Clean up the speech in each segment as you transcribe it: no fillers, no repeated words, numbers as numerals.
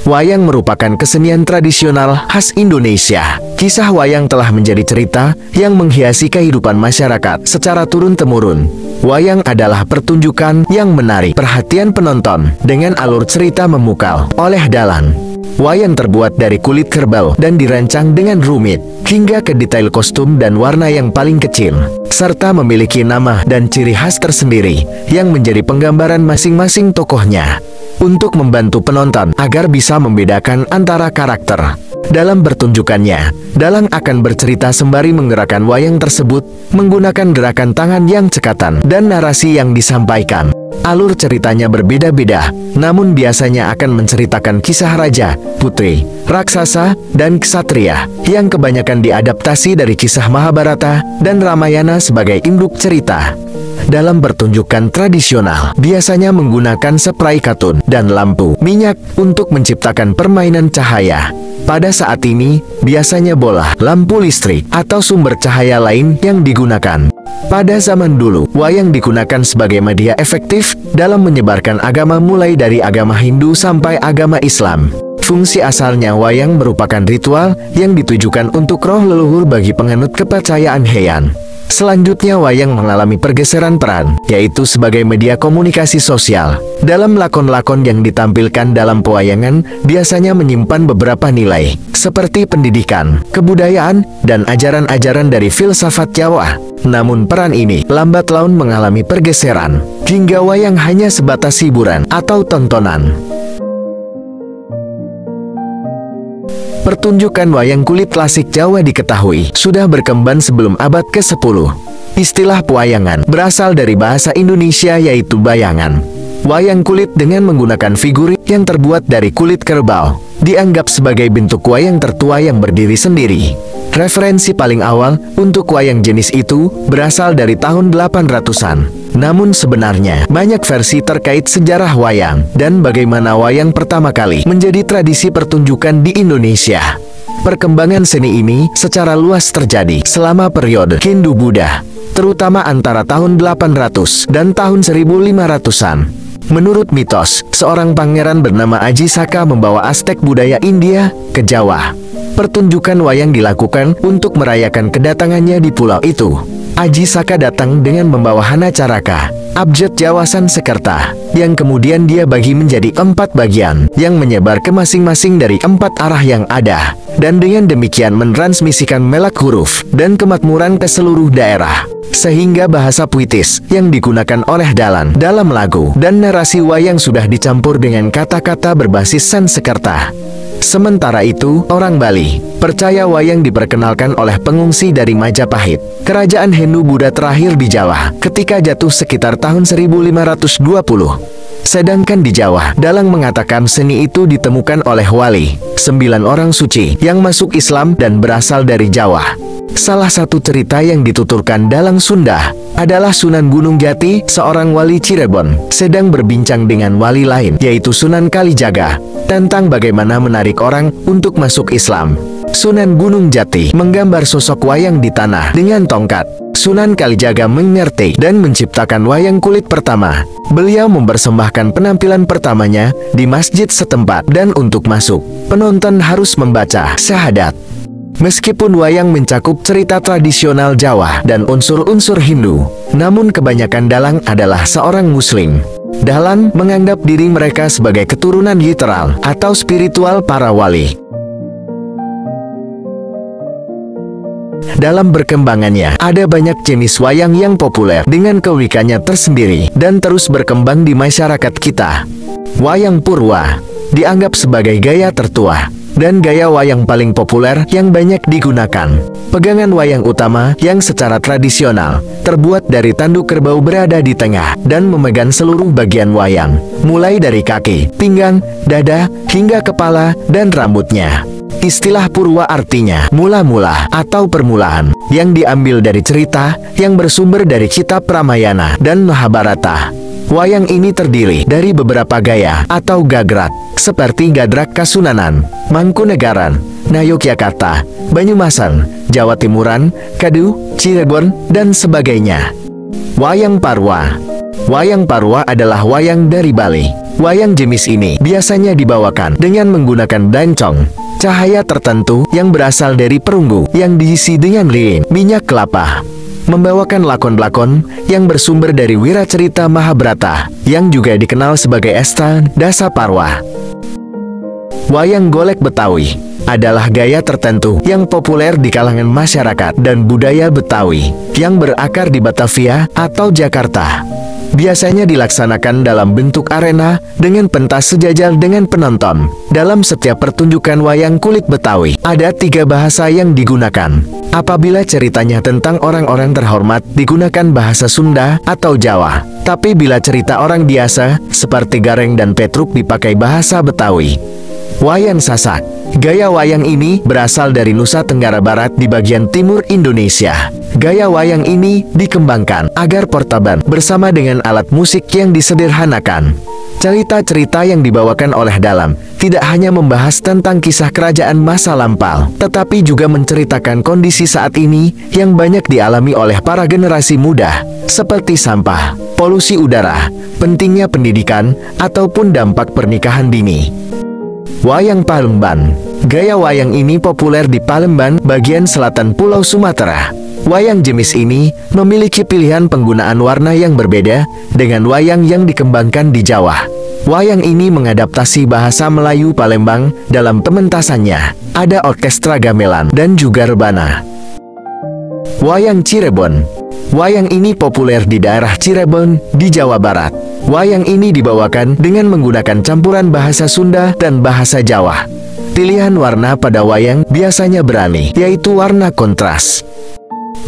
Wayang merupakan kesenian tradisional khas Indonesia. Kisah wayang telah menjadi cerita yang menghiasi kehidupan masyarakat secara turun-temurun. Wayang adalah pertunjukan yang menarik perhatian penonton dengan alur cerita memukau oleh dalang. Wayang terbuat dari kulit kerbau dan dirancang dengan rumit, hingga ke detail kostum dan warna yang paling kecil, serta memiliki nama dan ciri khas tersendiri yang menjadi penggambaran masing-masing tokohnya. Untuk membantu penonton agar bisa membedakan antara karakter dalam pertunjukannya, dalang akan bercerita sembari menggerakkan wayang tersebut menggunakan gerakan tangan yang cekatan dan narasi yang disampaikan. Alur ceritanya berbeda-beda, namun biasanya akan menceritakan kisah raja, putri, raksasa, dan ksatria yang kebanyakan diadaptasi dari kisah Mahabharata dan Ramayana sebagai induk cerita. Dalam pertunjukan tradisional, biasanya menggunakan spray katun dan lampu minyak untuk menciptakan permainan cahaya. Pada saat ini, biasanya bola, lampu listrik, atau sumber cahaya lain yang digunakan. Pada zaman dulu, wayang digunakan sebagai media efektif dalam menyebarkan agama mulai dari agama Hindu sampai agama Islam. Fungsi asalnya wayang merupakan ritual yang ditujukan untuk roh leluhur bagi penganut kepercayaan Heian. Selanjutnya wayang mengalami pergeseran peran, yaitu sebagai media komunikasi sosial. Dalam lakon-lakon yang ditampilkan dalam pewayangan, biasanya menyimpan beberapa nilai, seperti pendidikan, kebudayaan, dan ajaran-ajaran dari filsafat Jawa. Namun peran ini lambat laun mengalami pergeseran, hingga wayang hanya sebatas hiburan atau tontonan. Pertunjukan wayang kulit klasik Jawa diketahui sudah berkembang sebelum abad ke-10. Istilah pewayangan berasal dari bahasa Indonesia yaitu bayangan. Wayang kulit dengan menggunakan figuri yang terbuat dari kulit kerbau dianggap sebagai bentuk wayang tertua yang berdiri sendiri. Referensi paling awal untuk wayang jenis itu berasal dari tahun 800-an. Namun sebenarnya banyak versi terkait sejarah wayang dan bagaimana wayang pertama kali menjadi tradisi pertunjukan di Indonesia. Perkembangan seni ini secara luas terjadi selama periode Hindu-Buddha, terutama antara tahun 800 dan tahun 1500-an. Menurut mitos, seorang pangeran bernama Aji Saka membawa aspek budaya India ke Jawa. Pertunjukan wayang dilakukan untuk merayakan kedatangannya di pulau itu. Aji Saka datang dengan membawa Hana Caraka, abjad Jawa Sanskerta, yang kemudian dia bagi menjadi 4 bagian, yang menyebar ke masing-masing dari 4 arah yang ada, dan dengan demikian mentransmisikan melek huruf dan kemakmuran ke seluruh daerah. Sehingga bahasa puitis yang digunakan oleh dalang dalam lagu dan narasi wayang sudah dicampur dengan kata-kata berbasis Sanskerta. Sementara itu, orang Bali percaya wayang diperkenalkan oleh pengungsi dari Majapahit, kerajaan Hindu-Buddha terakhir di Jawa, ketika jatuh sekitar tahun 1520. Sedangkan di Jawa, dalang mengatakan seni itu ditemukan oleh wali, 9 orang suci yang masuk Islam dan berasal dari Jawa. Salah satu cerita yang dituturkan dalang Sunda adalah Sunan Gunung Jati, seorang wali Cirebon, sedang berbincang dengan wali lain, yaitu Sunan Kalijaga, tentang bagaimana menarik orang untuk masuk Islam. Sunan Gunung Jati menggambar sosok wayang di tanah dengan tongkat. Sunan Kalijaga mengerti dan menciptakan wayang kulit pertama. Beliau mempersembahkan penampilan pertamanya di masjid setempat, dan untuk masuk, penonton harus membaca syahadat. Meskipun wayang mencakup cerita tradisional Jawa dan unsur-unsur Hindu, namun kebanyakan dalang adalah seorang Muslim. Dalang menganggap diri mereka sebagai keturunan literal atau spiritual para wali. Dalam perkembangannya, ada banyak jenis wayang yang populer dengan keunikannya tersendiri dan terus berkembang di masyarakat kita. Wayang Purwa dianggap sebagai gaya tertua dan gaya wayang paling populer yang banyak digunakan. Pegangan wayang utama yang secara tradisional terbuat dari tanduk kerbau berada di tengah dan memegang seluruh bagian wayang, mulai dari kaki, pinggang, dada, hingga kepala dan rambutnya. Istilah Purwa artinya mula-mula atau permulaan, yang diambil dari cerita yang bersumber dari kitab Ramayana dan Mahabharata. Wayang ini terdiri dari beberapa gaya atau gagrak, seperti Gadrak Kasunanan, Mangkunegaran, Ngayogyakarta, Banyumasan, Jawa Timuran, Kadu, Cirebon, dan sebagainya. Wayang Parwa. Wayang Parwa adalah wayang dari Bali, Wayang jenis ini biasanya dibawakan dengan menggunakan dancong, cahaya tertentu yang berasal dari perunggu yang diisi dengan lilin, minyak kelapa. Membawakan lakon-lakon yang bersumber dari wiracerita Mahabharata, yang juga dikenal sebagai Esta Dasaparwa. Wayang golek Betawi adalah gaya tertentu yang populer di kalangan masyarakat dan budaya Betawi yang berakar di Batavia atau Jakarta. Biasanya dilaksanakan dalam bentuk arena dengan pentas sejajar dengan penonton. Dalam setiap pertunjukan wayang kulit Betawi, ada 3 bahasa yang digunakan. Apabila ceritanya tentang orang-orang terhormat, digunakan bahasa Sunda atau Jawa. Tapi bila cerita orang biasa, seperti Gareng dan Petruk, dipakai bahasa Betawi. Wayang Sasak. Gaya wayang ini berasal dari Nusa Tenggara Barat di bagian timur Indonesia. Gaya wayang ini dikembangkan agar portaban bersama dengan alat musik yang disederhanakan. Cerita-cerita yang dibawakan oleh dalam tidak hanya membahas tentang kisah kerajaan masa lampau, tetapi juga menceritakan kondisi saat ini yang banyak dialami oleh para generasi muda, seperti sampah, polusi udara, pentingnya pendidikan, ataupun dampak pernikahan dini. Wayang Palemban. Gaya wayang ini populer di Palembang, bagian selatan Pulau Sumatera. Wayang jenis ini memiliki pilihan penggunaan warna yang berbeda dengan wayang yang dikembangkan di Jawa. Wayang ini mengadaptasi bahasa Melayu Palembang dalam pementasannya. Ada orkestra gamelan dan juga rebana. Wayang Cirebon. Wayang ini populer di daerah Cirebon, di Jawa Barat. Wayang ini dibawakan dengan menggunakan campuran bahasa Sunda dan bahasa Jawa. Pilihan warna pada wayang biasanya berani, yaitu warna kontras.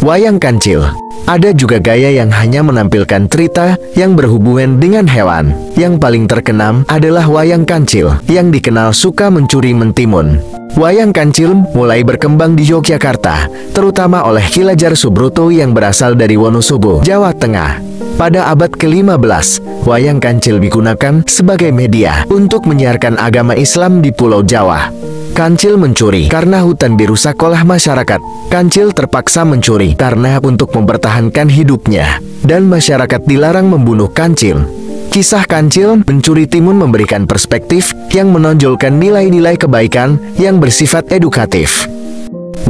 Wayang Kancil. Ada juga gaya yang hanya menampilkan cerita yang berhubungan dengan hewan. Yang paling terkenal adalah wayang kancil, yang dikenal suka mencuri mentimun. Wayang kancil mulai berkembang di Yogyakarta, terutama oleh Ki Lajar Subroto yang berasal dari Wonosobo, Jawa Tengah. Pada abad ke-15, wayang kancil digunakan sebagai media untuk menyiarkan agama Islam di Pulau Jawa. Kancil mencuri karena hutan dirusak oleh masyarakat. Kancil terpaksa mencuri karena untuk mempertahankan hidupnya, dan masyarakat dilarang membunuh kancil. Kisah Kancil Mencuri Timun memberikan perspektif yang menonjolkan nilai-nilai kebaikan yang bersifat edukatif.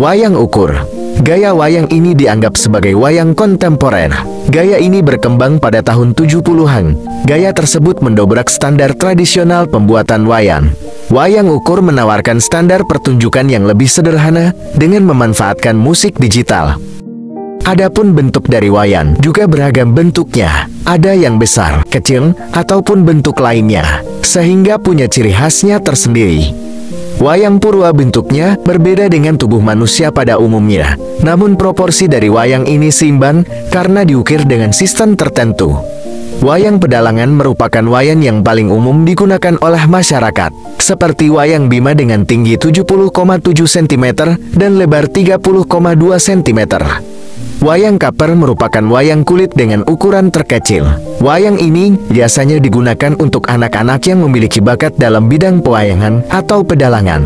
Wayang Ukur. Gaya wayang ini dianggap sebagai wayang kontemporer. Gaya ini berkembang pada tahun 70-an. Gaya tersebut mendobrak standar tradisional pembuatan wayang. Wayang Ukur menawarkan standar pertunjukan yang lebih sederhana dengan memanfaatkan musik digital. Adapun bentuk dari wayang juga beragam bentuknya. Ada yang besar, kecil, ataupun bentuk lainnya, sehingga punya ciri khasnya tersendiri. Wayang Purwa bentuknya berbeda dengan tubuh manusia pada umumnya. Namun proporsi dari wayang ini seimbang karena diukir dengan sistem tertentu. Wayang Pedalangan merupakan wayang yang paling umum digunakan oleh masyarakat, seperti wayang Bima dengan tinggi 70,7 cm dan lebar 30,2 cm. Wayang Kaper merupakan wayang kulit dengan ukuran terkecil. Wayang ini biasanya digunakan untuk anak-anak yang memiliki bakat dalam bidang pewayangan atau pedalangan.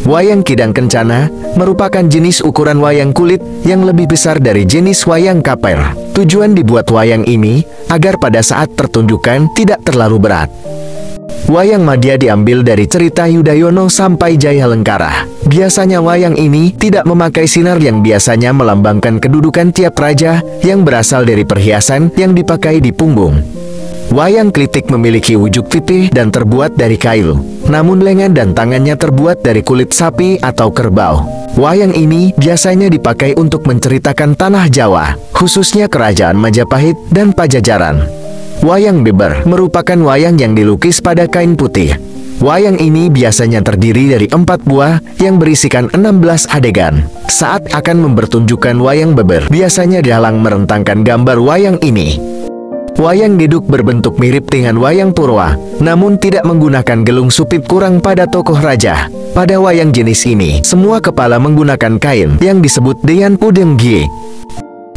Wayang Kidang Kencana merupakan jenis ukuran wayang kulit yang lebih besar dari jenis wayang Kaper. Tujuan dibuat wayang ini agar pada saat pertunjukan tidak terlalu berat. Wayang Madya diambil dari cerita Yudhoyono sampai Jaya Lengkara. Biasanya wayang ini tidak memakai sinar yang biasanya melambangkan kedudukan tiap raja yang berasal dari perhiasan yang dipakai di punggung. Wayang Klitik memiliki wujud pipih dan terbuat dari kayu. Namun lengan dan tangannya terbuat dari kulit sapi atau kerbau. Wayang ini biasanya dipakai untuk menceritakan tanah Jawa, khususnya kerajaan Majapahit dan Pajajaran. Wayang Beber merupakan wayang yang dilukis pada kain putih. Wayang ini biasanya terdiri dari 4 buah yang berisikan 16 adegan. Saat akan mempertunjukkan wayang beber, biasanya dalang merentangkan gambar wayang ini. Wayang Geduk berbentuk mirip dengan wayang Purwa, namun tidak menggunakan gelung supit kurang pada tokoh raja. Pada wayang jenis ini, semua kepala menggunakan kain yang disebut dengan udenggie.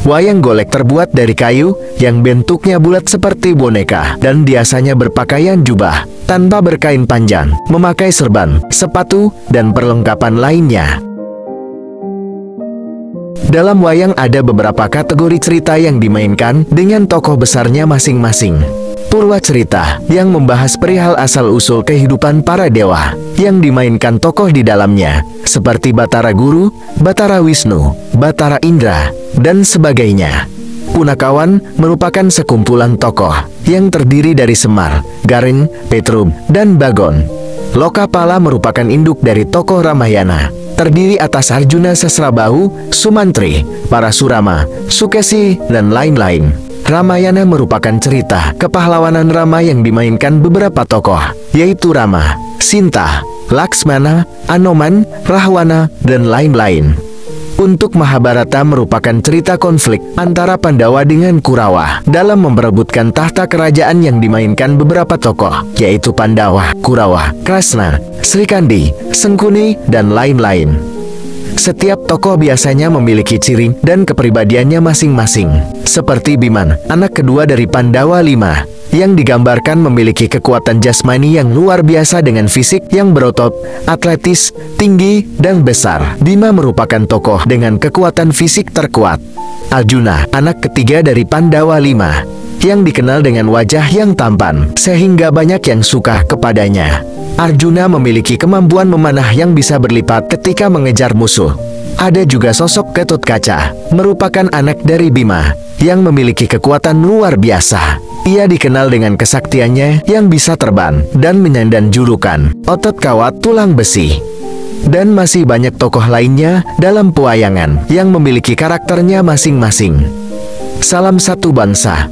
Wayang Golek terbuat dari kayu yang bentuknya bulat seperti boneka dan biasanya berpakaian jubah tanpa berkain panjang, memakai serban, sepatu, dan perlengkapan lainnya. Dalam wayang ada beberapa kategori cerita yang dimainkan dengan tokoh besarnya masing-masing. Purwa Cerita yang membahas perihal asal-usul kehidupan para dewa yang dimainkan tokoh di dalamnya, seperti Batara Guru, Batara Wisnu, Batara Indra, dan sebagainya. Punakawan merupakan sekumpulan tokoh yang terdiri dari Semar, Garing, Petrub, dan Bagon. Lokapala merupakan induk dari tokoh Ramayana, terdiri atas Arjuna Sasrabahu, Sumantri, Parasurama, Sukesi, dan lain-lain. Ramayana merupakan cerita kepahlawanan Rama yang dimainkan beberapa tokoh, yaitu Rama, Sinta, Laksmana, Anoman, Rahwana, dan lain-lain. Untuk Mahabharata merupakan cerita konflik antara Pandawa dengan Kurawa dalam memperebutkan tahta kerajaan yang dimainkan beberapa tokoh, yaitu Pandawa, Kurawa, Krasna, Srikandi, Sengkuni, dan lain-lain. Setiap tokoh biasanya memiliki ciri dan kepribadiannya masing-masing. Seperti Biman, anak kedua dari Pandawa 5, yang digambarkan memiliki kekuatan jasmani yang luar biasa dengan fisik yang berotot, atletis, tinggi, dan besar. Bima merupakan tokoh dengan kekuatan fisik terkuat. Arjuna, anak ketiga dari Pandawa 5, yang dikenal dengan wajah yang tampan, sehingga banyak yang suka kepadanya. Arjuna memiliki kemampuan memanah yang bisa berlipat ketika mengejar musuh. Ada juga sosok Gatotkaca, merupakan anak dari Bima, yang memiliki kekuatan luar biasa. Ia dikenal dengan kesaktiannya yang bisa terbang dan menyandang julukan otot kawat tulang besi. Dan masih banyak tokoh lainnya dalam pewayangan yang memiliki karakternya masing-masing. Salam satu bangsa.